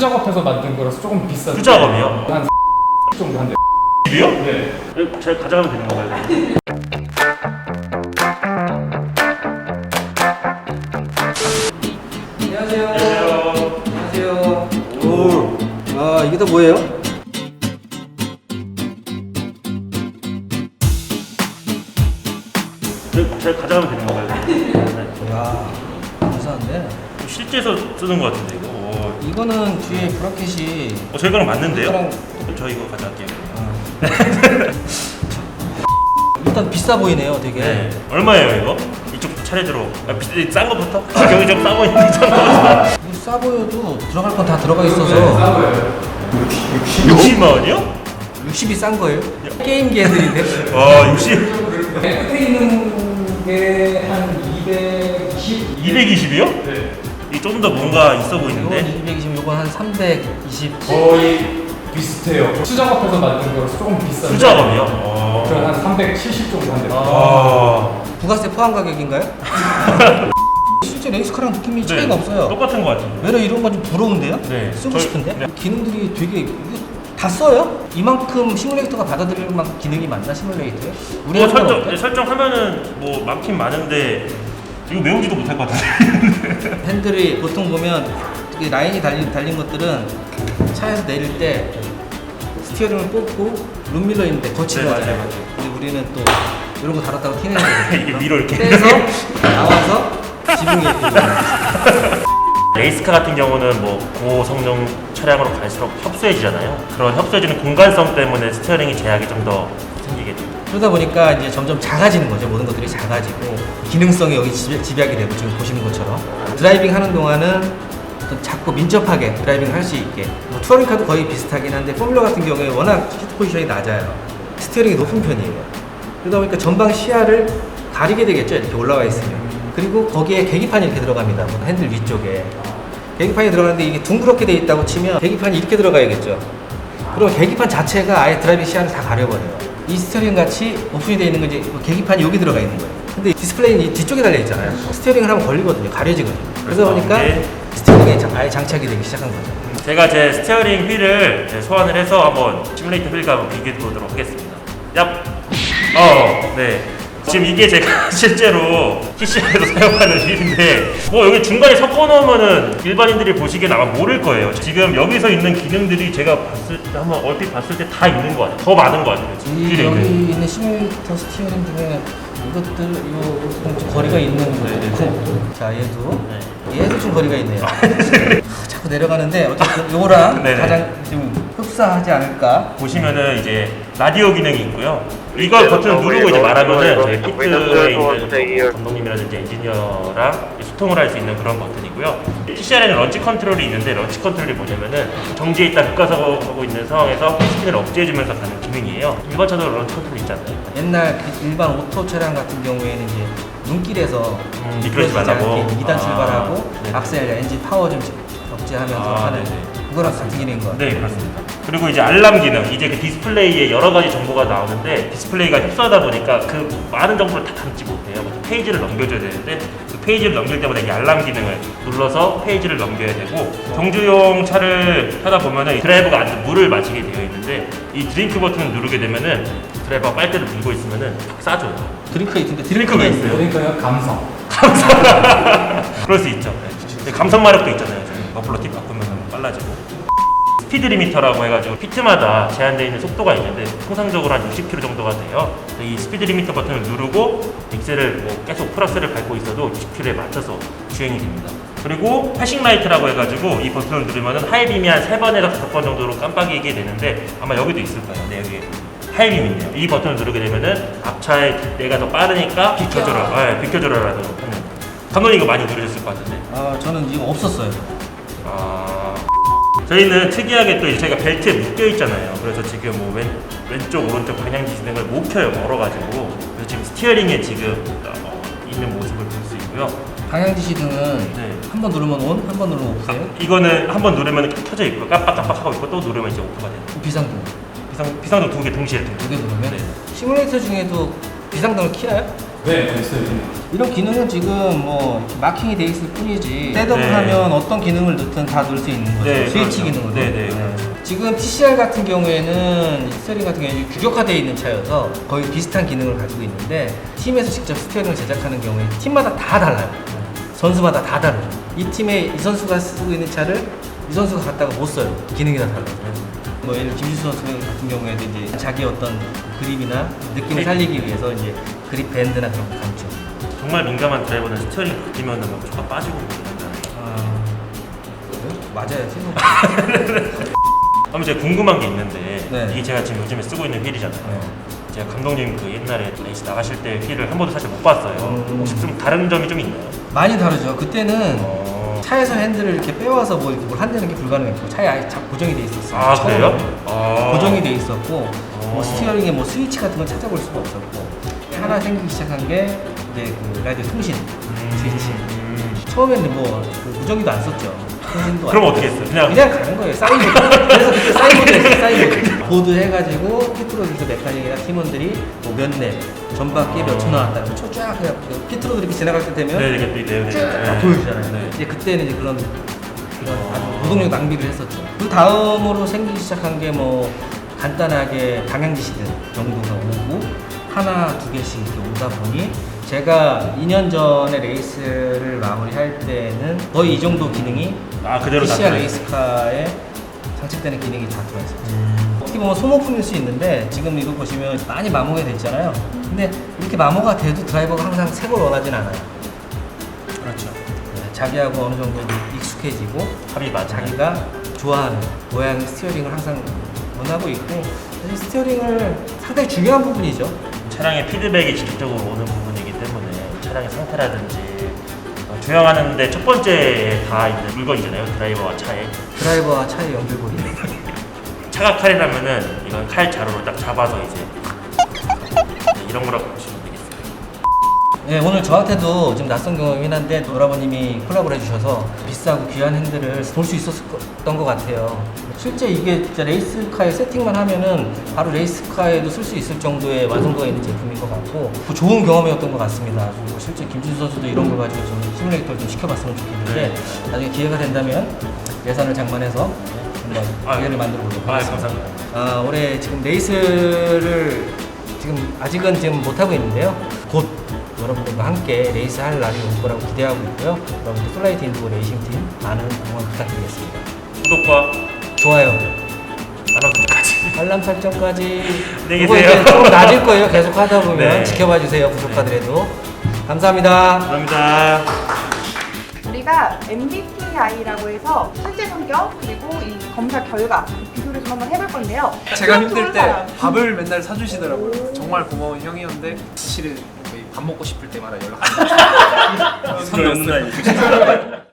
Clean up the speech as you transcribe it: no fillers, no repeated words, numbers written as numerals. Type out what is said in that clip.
수작업해서 만든 거라서 조금 비싼데 수작업이요? 한 정도 한대. 집이요? 네. 잘 가져가면 되는 건가요? 안녕하세요. 안녕하세요. 안녕하세요. 오, 아 이게 다 뭐예요? 잘 가져가면 되는 건가요? 네. 야, 감사한데. 실제에서 쓰는 것 같은데 이거. 이거는 뒤에 브라켓이 저희 거랑 맞는데요? 이거랑 저 이거 가져갈게요. 일단 비싸 보이네요, 되게. 네. 얼마예요 이거? 이쪽 차례대로 싼 거부터? 여기 좀 싸고 있는데 싼 거부터. 이거 싸 보여도 들어갈 건 다 들어가 있어서 싸 거예요. 60만 원이요? 60이 싼 거예요? 게임기 애들인데. 와 60? 끝에 있는 게 한 220. 220이요? 네. 이 좀 더 뭔가 있어 이건 보이는데. 220, 이건 한 320. 거의 비슷해요. 수작업해서 만든 거라서 조금 비싼데 수작업이요? 그럼 한 370 정도 한대. 아. 부가세 포함 가격인가요? 실제 레이스카랑 느낌이 차이가 없어요. 똑같은 것 같은데. 왜냐 이런 건 좀 부러운데요? 네. 쓰고 싶은데? 네. 기능들이 되게 이거 다 써요? 이만큼 시뮬레이터가 받아들일 만큼 기능이 많나 시뮬레이터에? 우리 뭐 설정하면은 뭐 많긴 많은데 이거 외우지도 못할 것 같은데. 핸들이 보통 보면 이게 라인이 달린 것들은 차에서 내릴 때 스티어링을 뽑고 룸밀러 있는데 거치를 네, 하잖아요. 맞아요. 근데 우리는 또 이런 거 달았다고 티내는 거예요. 이게 위로 이렇게. 떼서 나와서 지붕에 레이스카 같은 경우는 뭐 고성능 차량으로 갈수록 협소해지잖아요. 그런 협소해지는 공간성 때문에 스티어링이 제약이 좀 더 생기게 됩니다. 그러다 보니까 이제 점점 작아지는 거죠. 모든 것들이 작아지고 기능성이 여기 집약이 되고 지금 보시는 것처럼 드라이빙 하는 동안은 좀 작고 민첩하게 드라이빙을 할 수 있게 뭐 투어링카도 거의 비슷하긴 한데 포뮬러 같은 경우에 워낙 시트 포지션이 낮아요. 스티어링이 높은 편이에요. 그러다 보니까 전방 시야를 가리게 되겠죠. 이렇게 올라와 있으면. 그리고 거기에 계기판이 이렇게 들어갑니다. 뭐 핸들 위쪽에 계기판이 들어가는데 이게 둥그렇게 돼 있다고 치면 계기판이 이렇게 들어가야겠죠. 그럼 계기판 자체가 아예 드라이빙 시야를 다 가려버려요. 이 스티어링 같이 오픈이 되어 있는 건 이제 계기판이 여기 들어가 있는 거예요. 근데 디스플레이는 이 뒤쪽에 달려 있잖아요. 스티어링을 하면 걸리거든요. 가려지거든요. 그러다 보니까 스티어링에 아예 장착이 되기 시작한 거죠. 제가 제 스티어링 휠을 소환을 해서 한번 시뮬레이터 휠과 한번 비교해 보도록 하겠습니다. 얍! 네. 지금 이게 제가 실제로 PC에서 사용하는 휠인데 뭐 여기 중간에 섞어 놓으면은 일반인들이 보시기엔 아마 모를 거예요. 지금 여기서 있는 기능들이 제가 봤을 때 한번 얼핏 봤을 때 다 있는 것 같아요. 더 많은 것 같아요. 지금 이 휠에 여기 있는. 있는 시뮬레이터 스티어링 중에 이것들 좀 거리가 있는 거고 자 얘도 좀 거리가 있네요. 자꾸 내려가는데 어쨌든 요거랑 네네. 가장 좀 흡사하지 않을까. 보시면은 이제 라디오 기능이 있고요. 이걸 버튼을 누르고 이제 말하면은 저희 피트에 있는 감독님이라든지 엔지니어랑 소통을 할 수 있는 그런 버튼이고요. PCR에는 런치 컨트롤이 있는데 런치 컨트롤이 뭐냐면은 정지에 있다 급가속하고 있는 상황에서 스피드를 억제해주면서 가는 기능이에요. 일반 차도 런치 컨트롤 있잖아요. 옛날 그 일반 오토 차량 같은 경우에는 이제 눈길에서 미끄러지지 말라고. 2단 출발하고 네. 악셀 엔진 파워 좀 억제하면서 하는 네네. 그거랑 같은 기능인 것 같아요. 네, 그렇습니다. 그리고 이제 알람 기능, 이제 그 디스플레이에 여러 가지 정보가 나오는데 디스플레이가 협소하다 보니까 그 많은 정보를 다 담지 못해요. 페이지를 넘겨줘야 되는데 그 페이지를 넘길 때마다 이 알람 기능을 눌러서 페이지를 넘겨야 되고 정주용 차를 타다 보면은 드라이버가 앉아 물을 마시게 되어 있는데 이 드링크 버튼을 누르게 되면은 드라이버가 빨대를 들고 있으면은 팍 싸줘요. 드링크가 있던데 드링크가 있어요. 그러니까요, 감성. 그럴 수 있죠. 네. 감성 마력도 있잖아요. 머플러 팁 바꾸면 빨라지고. 스피드 리미터라고 해가지고 피트마다 제한되어 있는 속도가 있는데 통상적으로 한 60km 정도가 돼요. 이 스피드 리미터 버튼을 누르고 엑셀을 뭐 계속 플러스를 밟고 있어도 60km에 맞춰서 주행이 됩니다. 그리고 패싱 라이트라고 해가지고 이 버튼을 누르면은 하이빔이 한 3번에서 5번 정도로 깜빡이게 되는데 아마 여기도 있을 거예요. 네, 여기 하이빔이 있네요. 이 버튼을 누르게 되면은 앞차에 내가 더 빠르니까 비켜줘라, 네, 비켜줘라라고 하는. 감독님 이거 많이 누르셨을 것 같은데. 아 저는 이거 없었어요. 저희는 특이하게 또 이제 저희가 벨트에 묶여 있잖아요. 그래서 지금 뭐 왼쪽 오른쪽 방향 지시등을 못 켜요. 멀어가지고. 그래서 지금 스티어링에 지금 있는 모습을 볼 수 있고요. 방향 지시등은 네. 한 번 누르면 온, 한 번 누르면 오프세요? 이거는 한번 누르면 켜져 있고 깜빡깜빡하고 있고 또 누르면 이제 오프가 되는. 비상등 비상등 2개 동시에 두 개 누르면 네. 시뮬레이터 중에도 비상등을 켜요? 네, 있어요. 이런 기능은 지금 뭐 마킹이 돼 있을 뿐이지 셋업을 네. 하면 어떤 기능을 넣든 다 넣을 수 있는 거죠. 네, 스위치 그렇죠. 기능으로. 네. 지금 TCR 같은 경우에는 스티어링 같은 경우에는 규격화되어 있는 차여서 거의 비슷한 기능을 가지고 있는데 팀에서 직접 스티어링을 제작하는 경우에 팀마다 다 달라요. 선수마다 다 다르죠. 이 팀에 이 선수가 쓰고 있는 차를 이 선수가 갖다가 못 써요. 기능이 다 달라요. 뭐 예를 들어 김지수 선수 같은 경우에도 이제 자기 어떤 그립이나 느낌을 살리기 위해서 이제 그립 밴드나 그런 거 감죠. 정말 민감한 드라이버는 스티어링 바뀌면 막 조가 빠지고 맞아요. 한번 제가 궁금한 게 있는데 네. 이게 제가 지금 요즘에 쓰고 있는 휠이잖아요. 네. 제가 감독님 그 옛날에 레이스 나가실 때 휠을 한 번도 사실 못 봤어요. 혹시 좀 다른 점이 좀 있나요? 많이 다르죠. 그때는 어... 차에서 핸들을 이렇게 빼와서 뭐 이렇게 뭘 한다는 게 불가능했고 차에 아예 고정이 돼 있었어요. 아 그래요? 고정이 돼 있었고 뭐 스티어링에 뭐 스위치 같은 건 찾아볼 수가 없었고 하나 생기기 시작한 게 이제 그 라디오 통신 스위치. 처음에는 뭐그 무전기도 안 썼죠. 통신도 그럼 안 어떻게 썼고. 했어요? 그냥 가는 거예요. 사인보드. 그래서 그때 사인보드 했어요. 사인보드. 보드 해가지고 피트로드에서 메카닉이나 팀원들이 뭐 몇 내, 전바퀴에 몇 초 나왔다. 초 쫙 해갖고 피트로드 이렇게 지나갈 때 되면 네, 이게 쫙 보여주잖아요. 네. 이제 그때는 이제 그런 아주 노동력 낭비를 했었죠. 그 다음으로 생기기 시작한 게 뭐 간단하게 방향지시등 정도가 오고 하나 두 개씩 이렇게 오다 보니 제가 2년 전에 레이스를 마무리할 때는 거의 이 정도 기능이 그대로 다 TCR 들어있어요. 레이스카에 장착되는 기능이 다 들어있었죠. 어떻게 보면 소모품일 수 있는데 지금 이거 보시면 많이 마모가 됐잖아요. 근데 이렇게 마모가 돼도 드라이버가 항상 새 걸 원하진 않아요. 그렇죠. 자기하고 어느 정도 익숙해지고 합이 맞아요. 자기가 좋아하는 모양의 스티어링을 항상 원하고 있고 사실 스티어링을 상당히 중요한 부분이죠. 차량의 피드백이 직접적으로 오는 부분이기 때문에 차량의 상태라든지 조향하는데 첫 번째에 다 있는 물건이잖아요. 드라이버와 차에. 드라이버와 차의 연결고리. 차가 칼이라면은 이건 칼 자루로 딱 잡아서 이제 이런 거라고 보시면 되겠어요. 네, 오늘 저한테도 좀 낯선 경험이긴 한데 노라버님이 콜라보를 해주셔서 비싸고 귀한 핸들을 볼 수 있었던 것 같아요. 실제 이게 진짜 레이스카에 세팅만 하면은 바로 레이스카에도 쓸 수 있을 정도의 완성도가 있는 제품인 것 같고 좋은 경험이었던 것 같습니다. 그리고 실제 김준수 선수도 이런 걸 가지고 좀 시뮬레이터를 좀 시켜봤으면 좋겠는데 나중에 기회가 된다면 예산을 장만해서 한번 기회를 만들어 보도록 하겠습니다. 감사합니다. 올해 지금 레이스를 지금 아직은 지금 못하고 있는데요. 곧 여러분들과 함께 레이스 할 날이 올 거라고 기대하고 있고요. 여러분들 플라이트 인디고 레이싱팀 많은 응원 부탁드리겠습니다. 구독과 좋아요, 알람 설정까지. 알람 설정까지. 안녕히 이거 계세요. 이제 좀 낮을 거예요. 계속 하다 보면 네. 지켜봐 주세요. 부족하더라도. 감사합니다. 감사합니다. 우리가 MBTI라고 해서 실제 성격 그리고 이 검사 결과 비교를 좀 한번 해볼 건데요. 제가 힘들 좋은 때 사람. 밥을 맨날 사주시더라고요. 정말 고마운 형이었는데 사실은 거의 밥 먹고 싶을 때마다 연락합니다. 손 넣는 날